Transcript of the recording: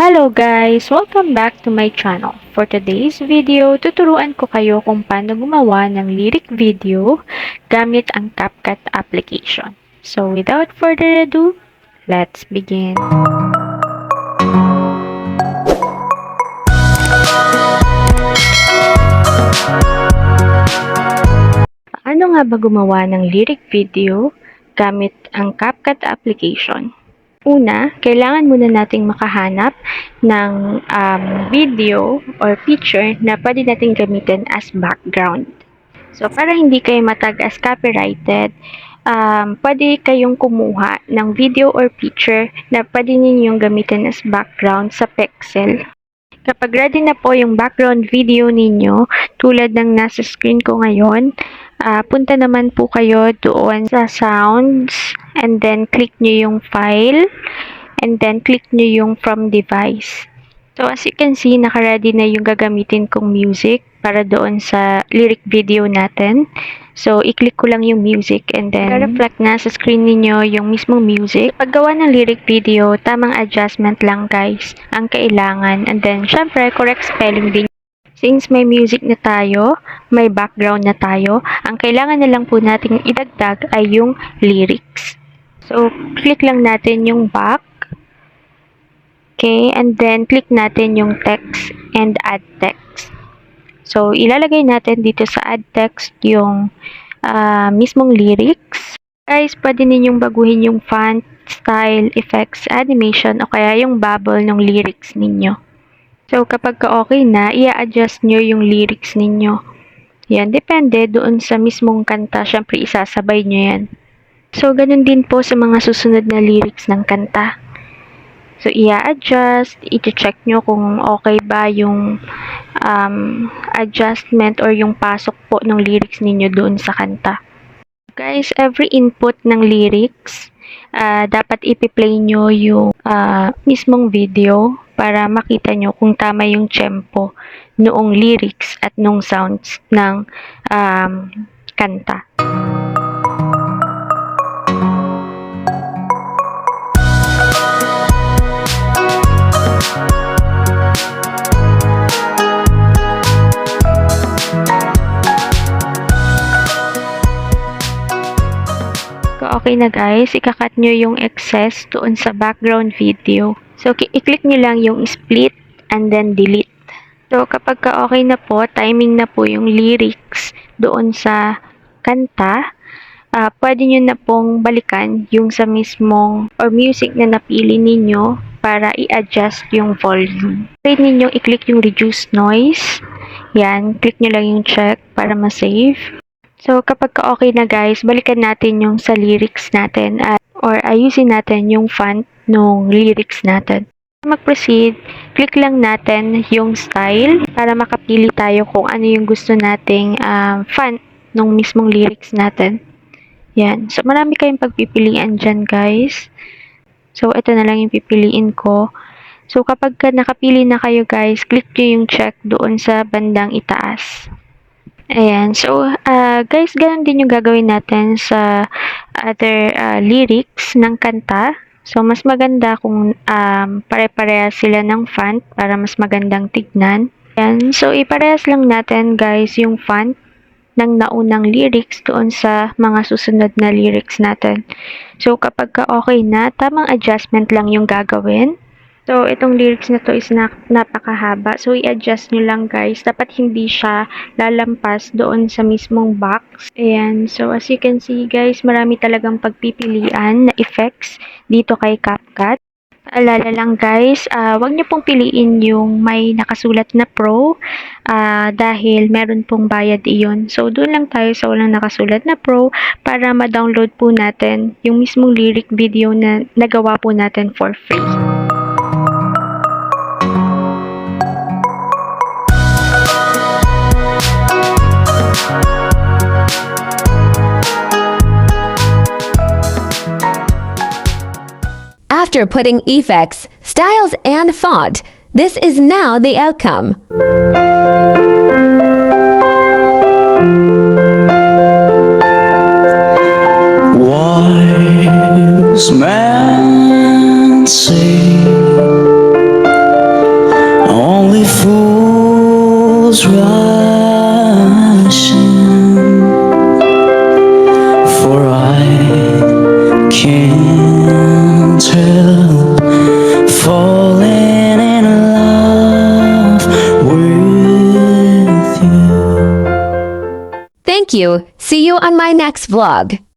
Hello guys! Welcome back to my channel. For today's video, tuturuan ko kayo kung paano gumawa ng lyric video gamit ang CapCut application. So without further ado, let's begin! Paano nga ba gumawa ng lyric video gamit ang CapCut application? Una, kailangan muna nating makahanap ng video or picture na pwede nating gamitin as background. So, para hindi kayo matag as copyrighted, pwede kayong kumuha ng video or picture na pwede ninyong gamitin as background sa Pexel. Kapag ready na po yung background video ninyo, tulad ng nasa screen ko ngayon, punta naman po kayo doon sa sounds and then click nyo yung file and then click nyo yung from device. So as you can see, naka-ready na yung gagamitin kong music para doon sa lyric video natin. So i-click ko lang yung music and then reflect na sa screen niyo yung mismong music. Paggawa ng lyric video, tamang adjustment lang guys ang kailangan, and then syempre correct spelling din. Since may music na tayo, may background na tayo, ang kailangan na lang po nating idagdag ay yung lyrics. So, click lang natin yung back. Okay, and then click natin yung text and add text. So, ilalagay natin dito sa add text yung mismong lyrics. Guys, pwede ninyong baguhin yung font, style, effects, animation, o kaya yung bubble ng lyrics ninyo. So, kapag okay na, i-adjust nyo yung lyrics ninyo. Yan, depende doon sa mismong kanta. Syempre, isasabay nyo yan. So, ganun din po sa mga susunod na lyrics ng kanta. So, i-adjust, i-check nyo kung okay ba yung adjustment or yung pasok po ng lyrics ninyo doon sa kanta. Guys, every input ng lyrics, dapat ipi-play nyo yung mismong video para makita nyo kung tama yung tempo noong lyrics at nung sounds ng kanta. Okay na guys, ikakat nyo yung excess doon sa background video. So, i-click nyo lang yung split and then delete. So, kapag okay na po, timing na po yung lyrics doon sa kanta, pwede nyo na pong balikan yung sa mismong or music na napili ninyo para i-adjust yung volume. Pwede ninyong i-click yung reduce noise. Yan, click nyo lang yung check para ma-save. So, kapag okay na guys, balikan natin yung sa lyrics natin or ayusin natin yung font ng lyrics natin. Mag-proceed, click lang natin yung style para makapili tayo kung ano yung gusto nating font ng mismong lyrics natin. Yan. So, marami kayong pagpipilian dyan guys. So, ito na lang yung pipiliin ko. So, kapag nakapili na kayo guys, click nyo yung check doon sa bandang itaas. Ayan. So, guys, ganun din yung gagawin natin sa other lyrics ng kanta. So, mas maganda kung pare-parehas sila ng font para mas magandang tignan. Ayan. So, iparehas lang natin, guys, yung font ng naunang lyrics doon sa mga susunod na lyrics natin. So, kapag okay na, tamang adjustment lang yung gagawin. So, itong lyrics na to is napakahaba. So, i-adjust nyo lang guys. Dapat hindi siya lalampas doon sa mismong box. Ayan. So, as you can see guys, marami talagang pagpipilian na effects dito kay CapCut. Alala lang guys, wag nyo pong piliin yung may nakasulat na Pro dahil meron pong bayad iyon. So, doon lang tayo sa walang nakasulat na Pro para ma-download po natin yung mismong lyric video na nagawa po natin for free. After putting effects, styles, and font, this is now the outcome. Wise men say rushing, for I can't help falling in love with you. Thank you. See you on my next vlog.